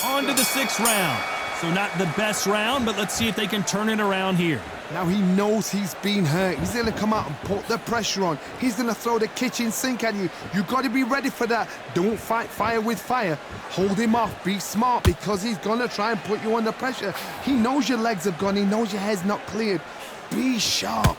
On to the sixth round. So not the best round, but let's see if they can turn it around here. Now he knows he's been hurt. He's going to come out and put the pressure on. He's going to throw the kitchen sink at you. You got to be ready for that. Don't fight fire with fire. Hold him off. Be smart because he's going to try and put you under pressure. He knows your legs have gone. He knows your head's not cleared. Be sharp.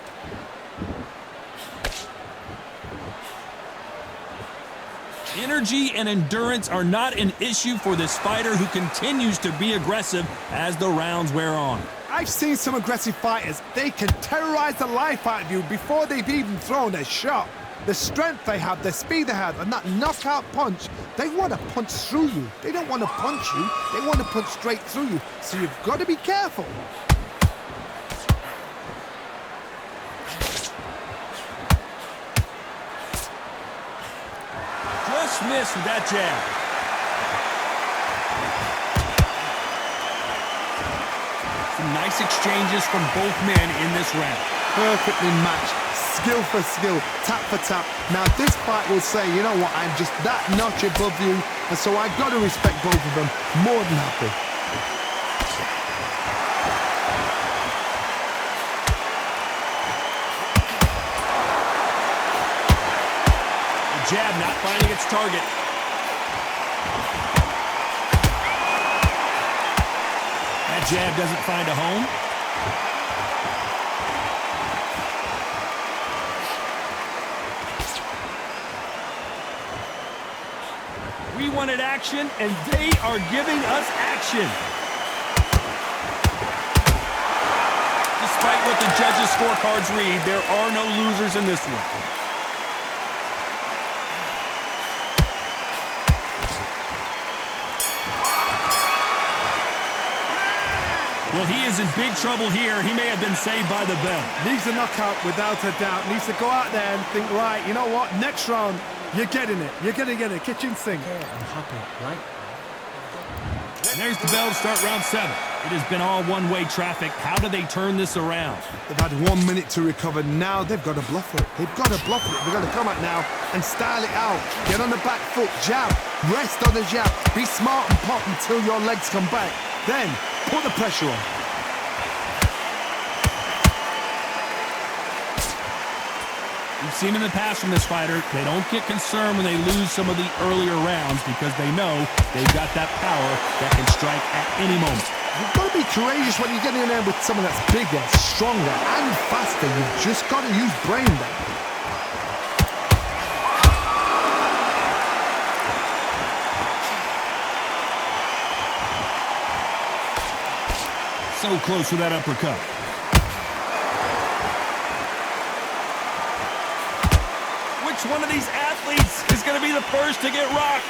Energy and endurance are not an issue for this fighter who continues to be aggressive as the rounds wear on. I've seen some aggressive fighters. They can terrorize the life out of you before they've even thrown a shot. The strength they have, the speed they have, and that knockout punch, they want to punch through you. They don't want to punch you. They want to punch straight through you. So you've got to be careful. Just missed with that jab. Some nice exchanges from both men in this round. Perfectly matched, skill for skill, tap for tap. Now this fight will say, you know what, I'm just that notch above you, and so I've got to respect both of them. More than happy. The jab not finding its target. That jab doesn't find a home. We wanted action, and they are giving us action. Despite what the judges' scorecards read, there are no losers in this one. Well, he is in big trouble here. He may have been saved by the bell. Needs a knockout without a doubt. Needs to go out there and think, right, you know what, next round, you're getting it. You're going to get it. Kitchen sink. Yeah, I'm happy, right? And there's the bell to start round 7. It has been all one-way traffic. How do they turn this around? They've had 1 minute to recover. Now they've got to bluff it. They've got to bluff it. They've got to come out now and style it out. Get on the back foot, jab, rest on the jab. Be smart and pop until your legs come back. Then put the pressure on. We've seen in the past from this fighter, they don't get concerned when they lose some of the earlier rounds because they know they've got that power that can strike at any moment. You've got to be courageous when you get in there with someone that's bigger, stronger, and faster. You've just got to use brain there. So close with that uppercut. Which one of these athletes is going to be the first to get rocked?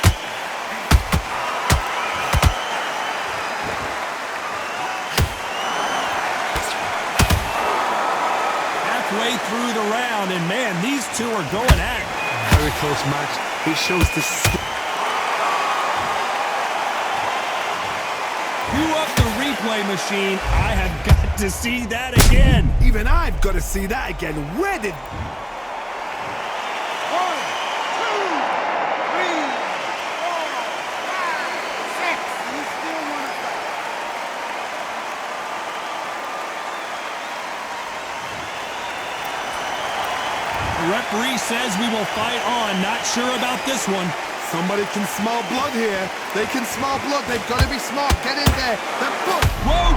Halfway through the round, and man, these two are going at it. Very close match. It shows the skill. Cue up the replay machine. I have got to see that again. Even I've got to see that again. Where did... 1, 2, 3, 4, 5, 6. You still want to fight? The referee says we will fight on. Not sure about this one. Somebody can smell blood here. They can smell blood. They've got to be smart. Get in there. The foot. Whoa,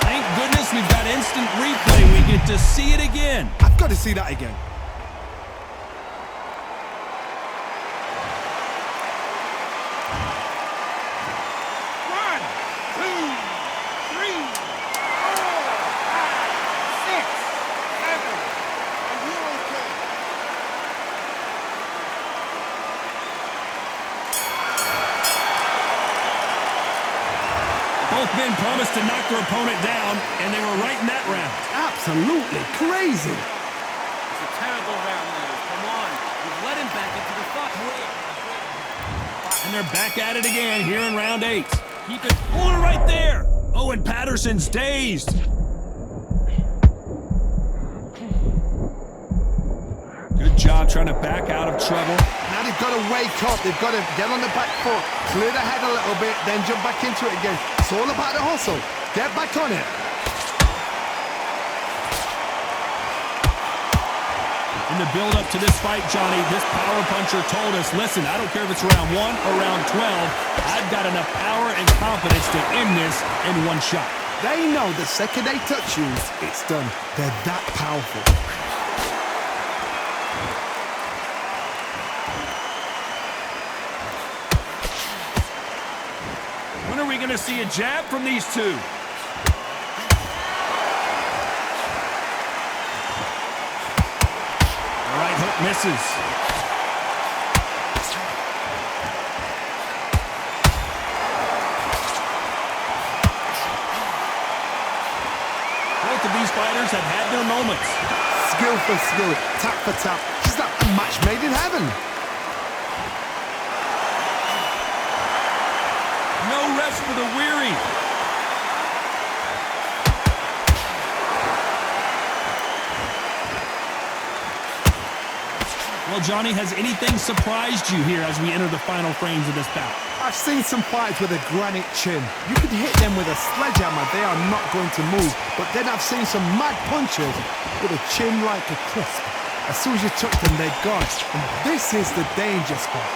thank goodness we've got instant replay. We get to see it again. I've got to see that again. Both men promised to knock their opponent down, and they were right in that round. Absolutely crazy. It's a terrible round, Lewis. Come on. You've let him back into the fight. And they're back at it again here in round 8. Keep it pulling right there. Oh, and Patterson's dazed. Good job trying to back out of trouble. Now they've got to wake up. They've got to get on the back foot, clear the head a little bit, then jump back into it again. It's all about the hustle. Get back on it. In the build-up to this fight, Johnny, this power puncher told us, listen, I don't care if it's round 1 or round 12, I've got enough power and confidence to end this in one shot. They know the second they touch you, it's done. They're that powerful. When are we going to see a jab from these two? Right hook misses. Both of these fighters have had their moments. Skill for skill, tap for tap. Just like a match made in heaven. No rest for the weary. Well, Johnny, has anything surprised you here as we enter the final frames of this bout? I've seen some fights with a granite chin. You can hit them with a sledgehammer, they are not going to move. But then I've seen some mad punchers with a chin like a crisp. As soon as you touch them, they're gone. And this is the danger spot.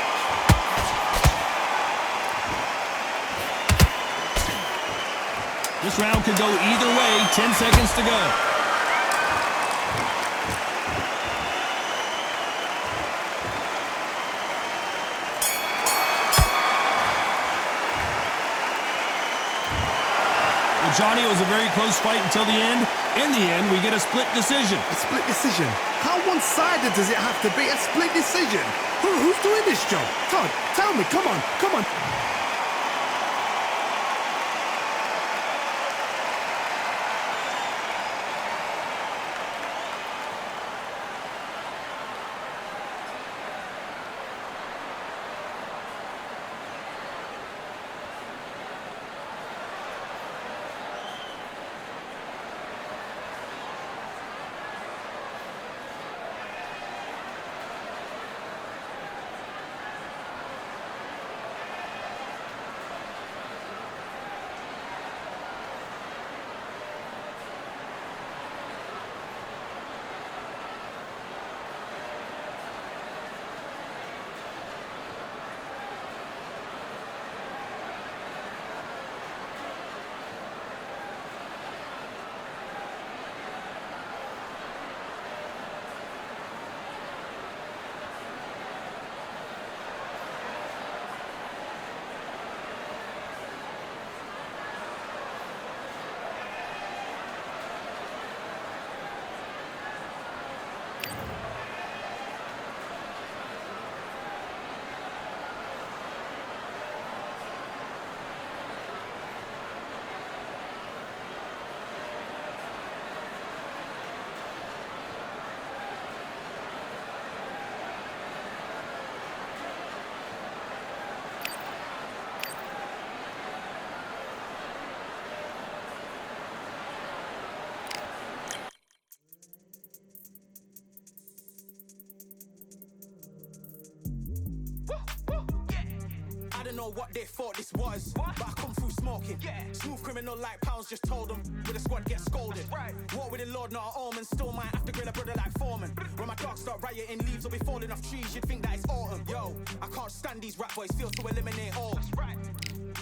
This round could go either way. 10 seconds to go. Johnny, it was a very close fight until the end. In the end, we get a split decision. A split decision? How one-sided does it have to be? A split decision? Who's doing this job? Todd, tell me, come on, come on. I don't know what they thought this was, but I come through smoking. Smooth criminal like pounds, just told them with a squad get scolded. Walk with the Lord, not an omen. Still might have to grill a brother like Foreman. When my dogs start rioting, leaves will be falling off trees. You'd think that it's autumn. Yo, I can't stand these rap boys, feel to eliminate all.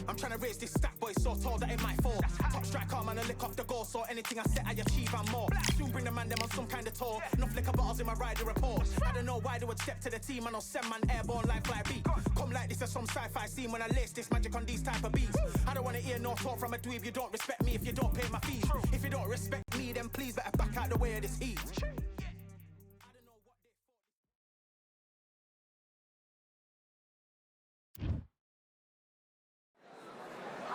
I'm trying to raise this stack, boy, so tall that it might fall. Top striker, man, I lick off the goal, so anything I set, I achieve and more. Soon bring the man them on some kind of tour. Enough liquor bottles in my rider report. I don't know why they would step to the team, and I'll send man airborne like fly beat. Come like this as some sci-fi scene when I lace this magic on these type of beats. I don't wanna hear no talk from a dweeb. You don't respect me if you don't pay my fees. If you don't respect me, then please better back out the way of this heat.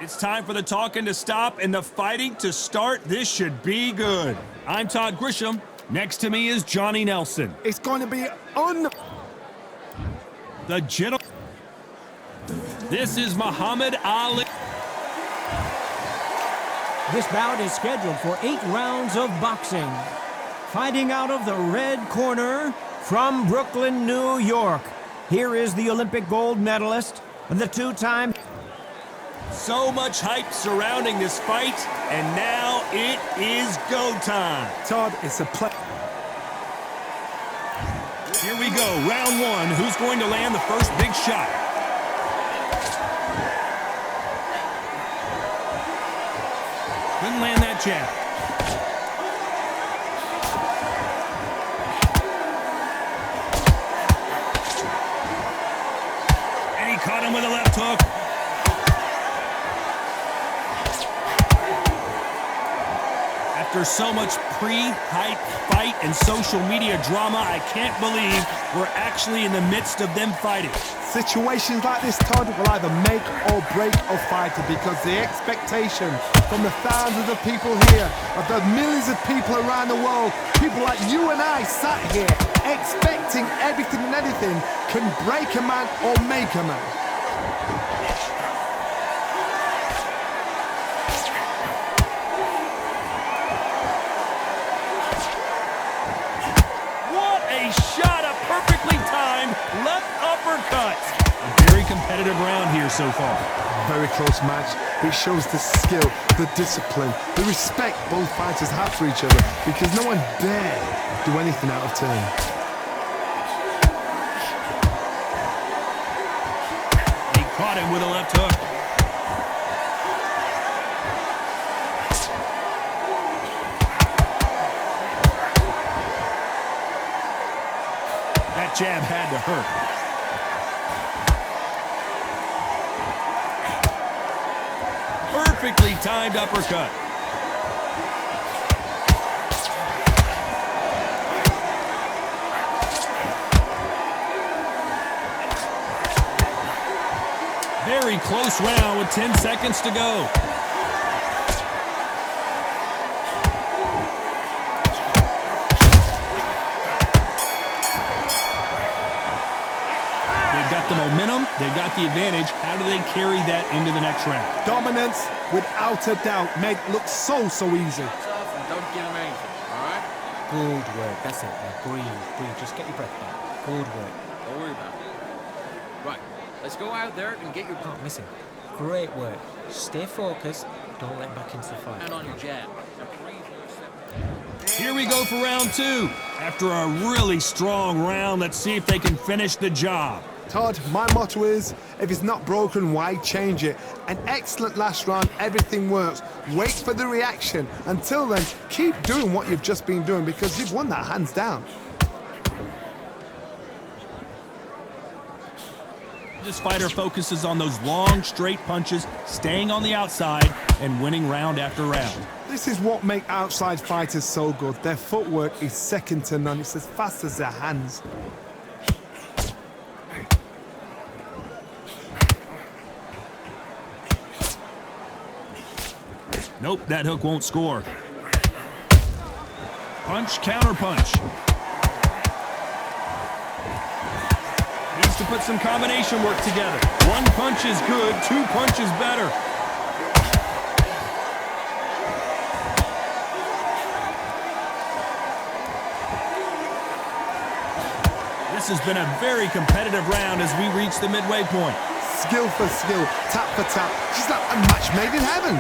It's time for the talking to stop and the fighting to start. This should be good. I'm Todd Grisham. Next to me is Johnny Nelson. It's going to be The gentle. This is Muhammad Ali. This bout is scheduled for 8 rounds of boxing. Fighting out of the red corner from Brooklyn, New York, Here is the Olympic gold medalist, the two-time. So much hype surrounding this fight, and now it is go time. Todd, it's a play. Here we go, round one. Who's going to land the first big shot? Couldn't land that jab. And he caught him with a left hook. After so much pre-hype fight and social media drama, I can't believe we're actually in the midst of them fighting. Situations like this, Todd, will either make or break a fighter because the expectation from the thousands of people here, of the millions of people around the world, people like you and I sat here expecting everything and anything can break a man or make a man. What a shot, a perfectly timed left uppercut. A very competitive round here so far. Very close match. It shows the skill, the discipline, the respect both fighters have for each other because no one dare do anything out of turn. He caught him with a left hook. That jab had to hurt. Perfectly timed uppercut. Very close round with 10 seconds to go. They've got the momentum, they've got the advantage. How do they carry that into the next round? Dominance, without a doubt, made look so easy. Tough and don't give him anything, all right? Good work. That's it. Now breathe. Just get your breath back. Good work. Don't worry about it. Right, let's go out there and get your Oh, listen. Great work. Stay focused. Don't let back into the fight. hand on your jab. Now breathe when you step. Here we go for round two. After a really strong round, let's see if they can finish the job. Todd, my motto is, if it's not broken, why change it? An excellent last round, everything works. Wait for the reaction. Until then, keep doing what you've just been doing because you've won that hands down. This fighter focuses on those long, straight punches, staying on the outside, and winning round after round. This is what makes outside fighters so good. Their footwork is second to none. It's as fast as their hands. Nope, that hook won't score. Punch, counter punch. Needs to put some combination work together. One punch is good, two punches better. This has been a very competitive round as we reach the midway point. Skill for skill, tap for tap. She's like a match made in heaven.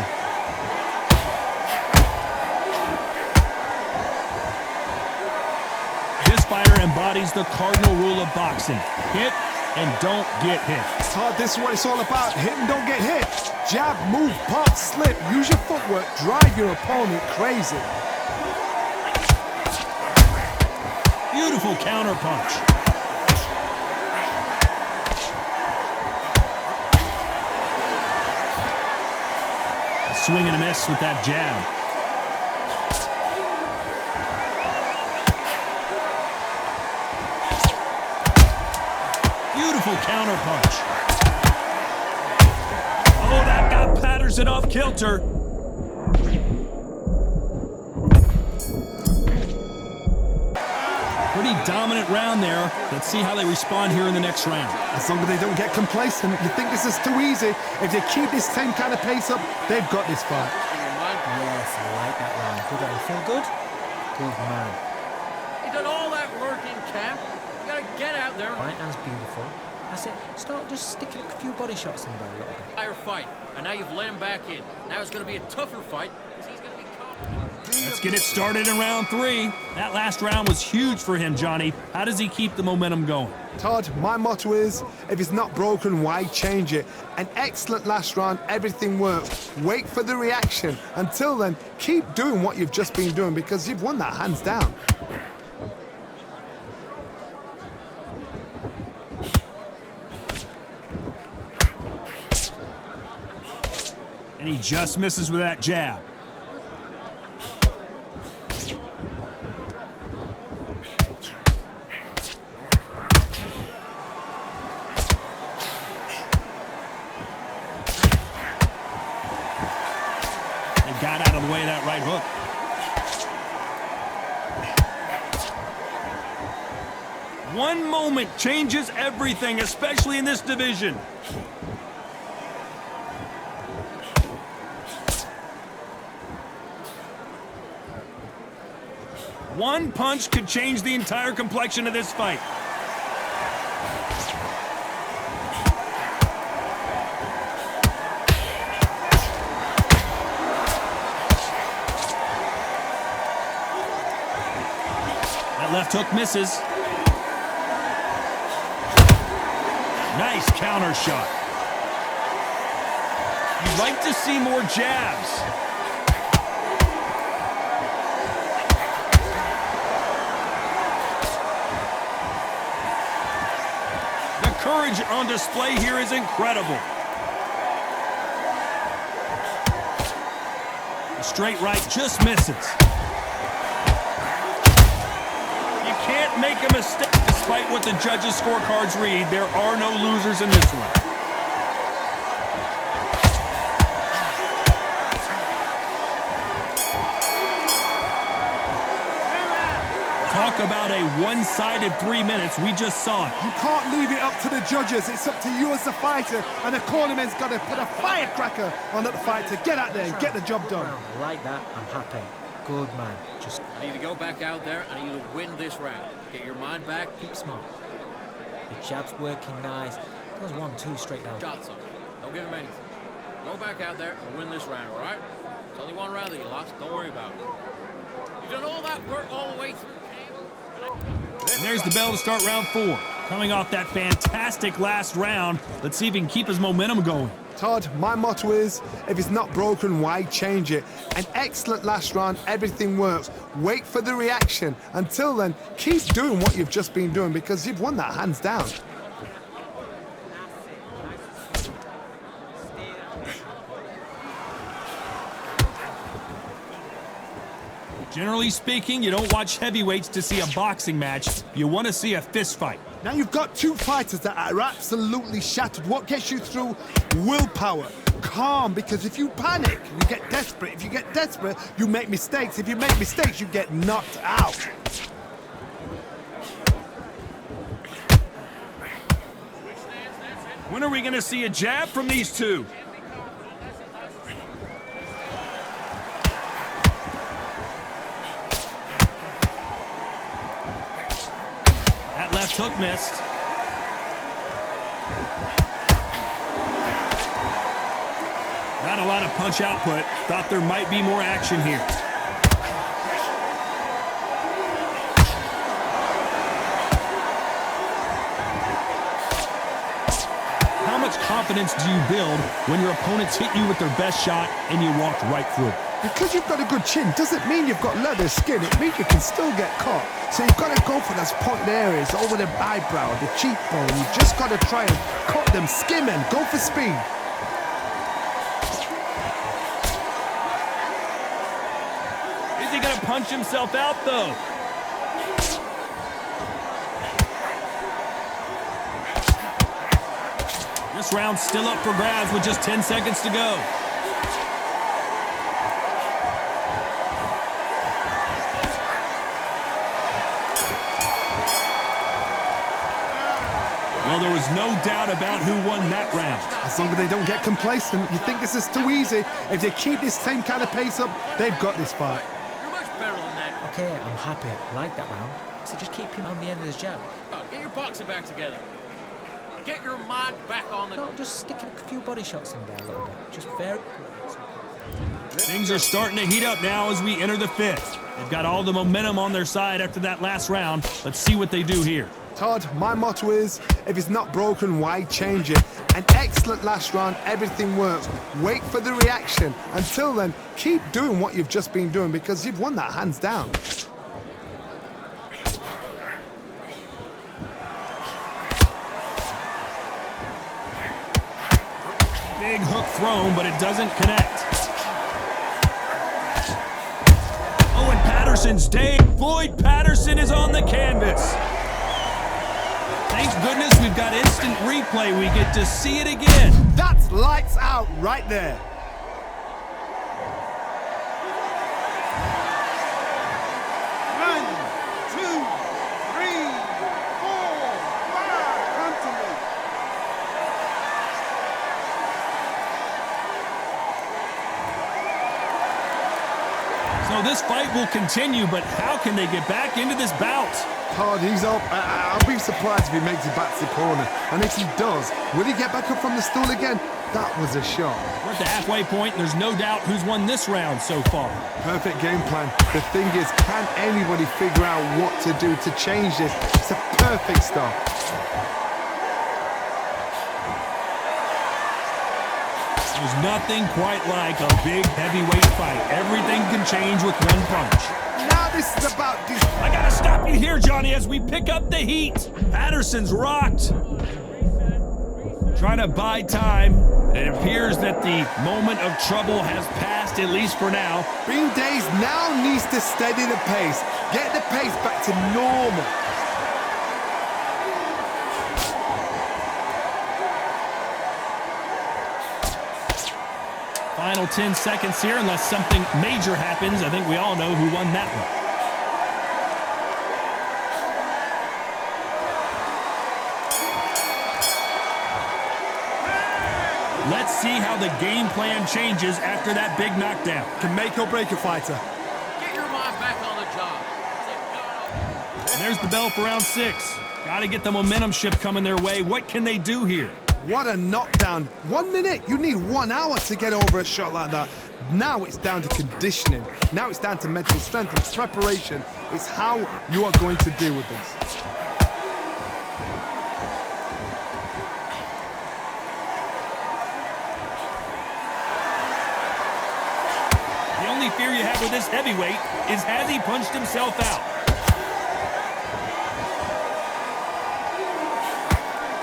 This fighter embodies the cardinal rule of boxing. Hit and don't get hit. Todd, this is what it's all about. Hit and don't get hit. Jab, move, pop, slip. Use your footwork. Drive your opponent crazy. Beautiful counter punch. A swing and a miss with that jab. Beautiful counter punch. Oh, that got Patterson off kilter. Pretty dominant round there. Let's see how they respond here in the next round. As long as they don't get complacent, you think this is too easy. If they keep this same kind of pace up, they've got this fight. Yes, I like that round. Good. You feel good? Good man. You done all that work in camp. You gotta Get out there. Right hand's beautiful. That's it. Start just sticking a few body shots in there a little bit. Fire fight, and now you've let him back in. Now it's going to be a tougher fight. He's going to be confident. Let's get it started in round 3. That last round was huge for him, Johnny. How does he keep the momentum going? Todd, my motto is, if it's not broken, why change it? An excellent last round, everything works. Wait for the reaction. Until then, keep doing what you've just been doing because you've won that hands down. And he just misses with that jab. They got out of the way of that right hook. One moment changes everything, especially in this division. One punch could change the entire complexion of this fight. That left hook misses. Nice counter shot. You'd like to see more jabs. Courage on display here is incredible. The straight right just misses. You can't make a mistake. Despite what the judges' scorecards read, there are no losers in this one. Talk about a one-sided 3 minutes. We just saw it. You can't leave it up to the judges. It's up to you as the fighter, and the cornerman's got to put a firecracker on that fight to get out there and get the job done. I like that. I'm happy. Good man. Just I need to go back out there. I need you to win this round. Get your mind back. keep smart. The jab's working nice. Goes 1-2 straight down. Shot some. Don't give him anything. Go back out there and win this round, all right? It's only one round that you lost. Don't worry about it. You've done all that work all the way through. And there's the bell to start round 4. Coming off that fantastic last round, let's see if he can keep his momentum going. Todd, my motto is, if it's not broken, why change it? An excellent last round, everything works. Wait for the reaction. Until then, keep doing what you've just been doing because you've won that hands down. Generally speaking, you don't watch heavyweights to see a boxing match. You want to see a fist fight. Now you've got two fighters that are absolutely shattered. What gets you through? Willpower. Calm, because if you panic, you get desperate. If you get desperate, you make mistakes. If you make mistakes, you get knocked out. When are we going to see a jab from these two? That left hook missed. Not a lot of punch output. Thought there might be more action here. How much confidence do you build when your opponents hit you with their best shot and you walk right through? Because you've got a good chin doesn't mean you've got leather skin. It means you can still get caught. So you've got to go for those pointed areas over the eyebrow, the cheekbone. You've just got to try and cut them, skim them, go for speed. Is he going to punch himself out, though? This round's still up for grabs with just 10 seconds to go. Well, there was no doubt about who won that round. As long as they don't get complacent, you think this is too easy. If they keep this same kind of pace up, they've got this fight. You're much better than that. Okay, I'm happy. I like that round. So just keep him on the end of his jab. Get your your boxing back together. Get your mind back on the... No, just sticking a few body shots in there a little bit. Just very... Things are starting to heat up now as we enter the fifth. They've got all the momentum on their side after that last round. Let's see what they do here. Todd, my motto is, if it's not broken, why change it? An excellent last round, everything works. Wait for the reaction. Until then, keep doing what you've just been doing because you've won that hands down. Big hook thrown, but it doesn't connect. Oh, and Patterson's day. Floyd Patterson is on the canvas. Thank goodness we've got instant replay. We get to see it again. That's lights out right there. One, two, three, four, five. Come to me. So this fight will continue, but how can they get back into this bout? Todd, he's up. I'll be surprised if he makes it back to the corner. And if he does, will he get back up from the stool again? That was a shot. We're at the halfway point, and there's no doubt who's won this round so far. Perfect game plan. The thing is, can anybody figure out what to do to change this? It's a perfect start. There's nothing quite like a big heavyweight fight. Everything can change with one punch. Now this is about this. I gotta stop you here, Johnny, as we pick up the heat. Patterson's rocked. Trying to buy time. It appears that the moment of trouble has passed, at least for now. Bean Days now needs to steady the pace. Get the pace back to normal. Final 10 seconds here, unless something major happens. I think we all know who won that one. Let's see how the game plan changes after that big knockdown. Can make or break a fighter. Get your mind back on the job. And there's the bell for round 6. Got to get the momentum shift coming their way. What can they do here? What a knockdown. 1 minute. You need 1 hour to get over a shot like that. Now it's down to conditioning. Now it's down to mental strength and preparation. It's how you are going to deal with this. The only fear you have with this heavyweight is has he punched himself out?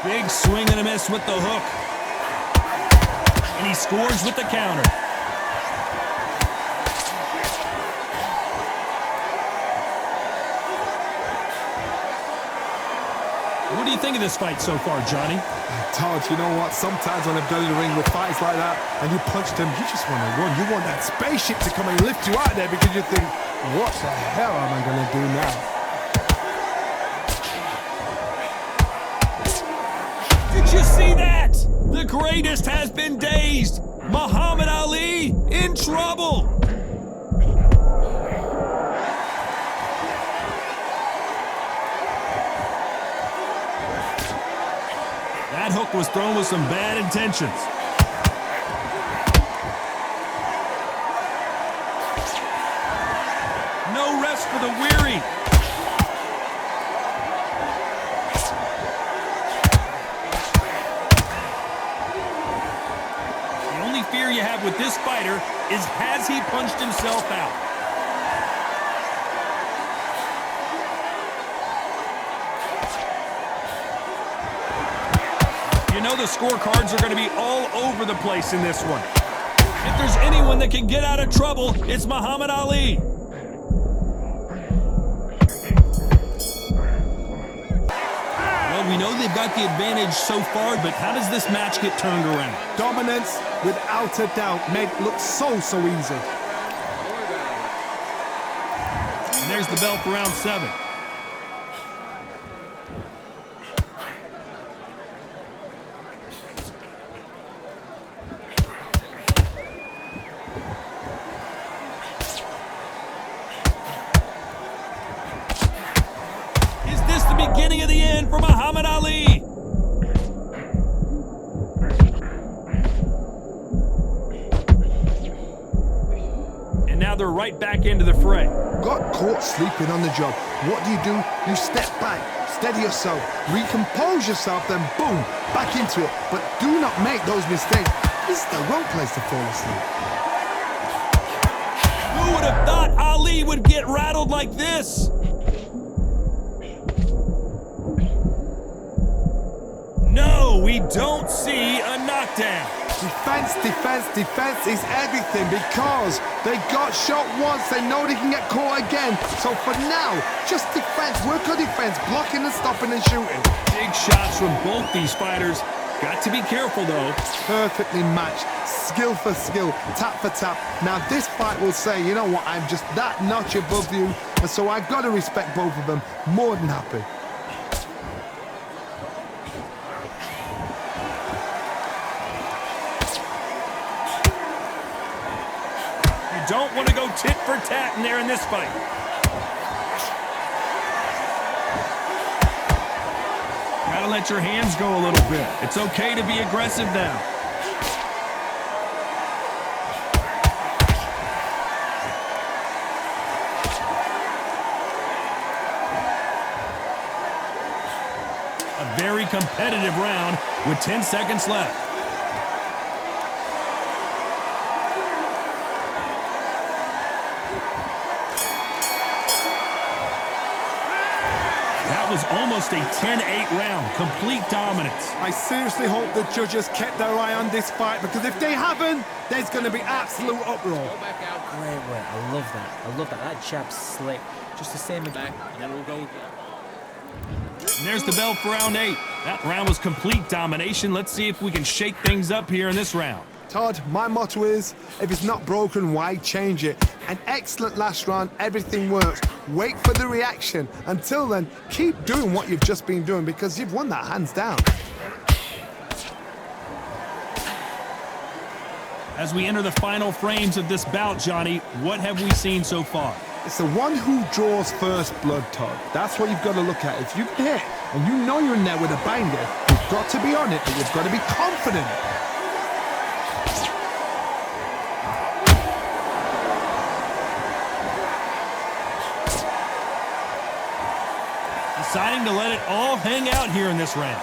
Big swing and a miss with the hook. And he scores with the counter. What do you think of this fight so far, Johnny? Todd, you know what? Sometimes when I've done in the ring with fights like that and you punch them, you just want to run. You want that spaceship to come and lift you out there because you think, what the hell am I going to do now? Did you see that? The greatest has been dazed. Muhammad Ali in trouble. That hook was thrown with some bad intentions. No rest for the weary. Fear you have with this fighter is has he punched himself out? You know the scorecards are going to be all over the place in this one. If there's anyone that can get out of trouble, it's Muhammad Ali. Well, we know they've got the advantage so far, but how does this match get turned around? Dominance, without a doubt, made it look so easy. And there's the bell for round 7. Is this the beginning of the end for Muhammad Wilder right back into the fray. Got caught sleeping on the job. What do? You step back, steady yourself, recompose yourself, then boom, back into it. But do not make those mistakes. This is the wrong place to fall asleep. Who would have thought Ali would get rattled like this? No, we don't see a knockdown. Defense is everything because they got shot once, they know they can get caught again. So for now, just defense, work on defense, blocking and stopping and shooting. Big shots from both these fighters. Got to be careful, though. Perfectly matched, skill for skill, tap for tap. Now this fight will say, you know what, I'm just that notch above you, and so I've got to respect both of them. More than happy. Don't want to go tit for tat in there in this fight. Gotta let your hands go a little bit. It's okay to be aggressive now. A very competitive round with 10 seconds left. Was almost a 10-8 round, complete dominance. I seriously hope the judges kept their eye on this fight, because if they haven't, there's going to be absolute uproar. Go back out. Great work. I love that. I love that. That jab's slick. Just the same Back, and then we'll go. And there's the bell for round 8. That round was complete domination. Let's see if we can shake things up here in this round. Todd, my motto is, if it's not broken, why change it? An excellent last round, everything works. Wait for the reaction. Until then, keep doing what you've just been doing because you've won that hands down. As we enter the final frames of this bout, Johnny, what have we seen so far? It's the one who draws first blood, Todd. That's what you've got to look at. If you can hit and you know you're in there with a banger, you've got to be on it, but you've got to be confident. Deciding to let it all hang out here in this round.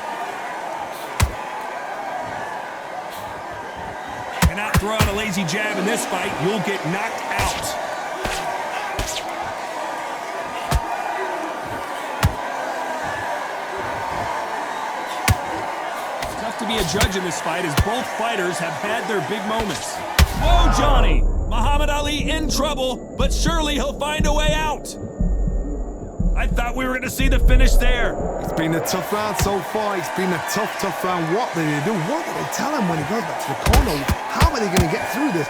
Cannot throw out a lazy jab in this fight. You'll get knocked out. It's tough to be a judge in this fight as both fighters have had their big moments. Whoa, Johnny! Muhammad Ali in trouble, but surely he'll find a way out. I thought we were going to see the finish there. It's been a tough round so far. It's been a tough round. What did they do? What did they tell him when he goes back to the corner? How are they going to get through this?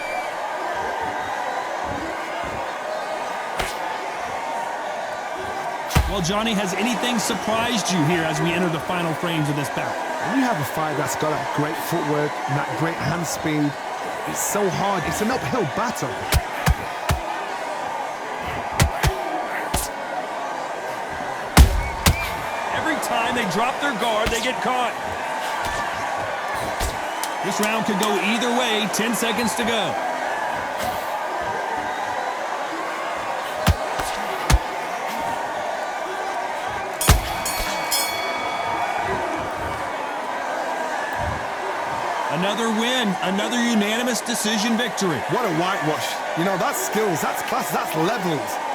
Well, Johnny, has anything surprised you here as we enter the final frames of this bout? When you have a fight that's got that great footwork and that great hand speed, it's so hard. It's an uphill battle. Time they drop their guard, they get caught. This round could go either way. 10 seconds to go. Another win, another unanimous decision victory. What a whitewash. You know, that's skills, that's class, that's levels.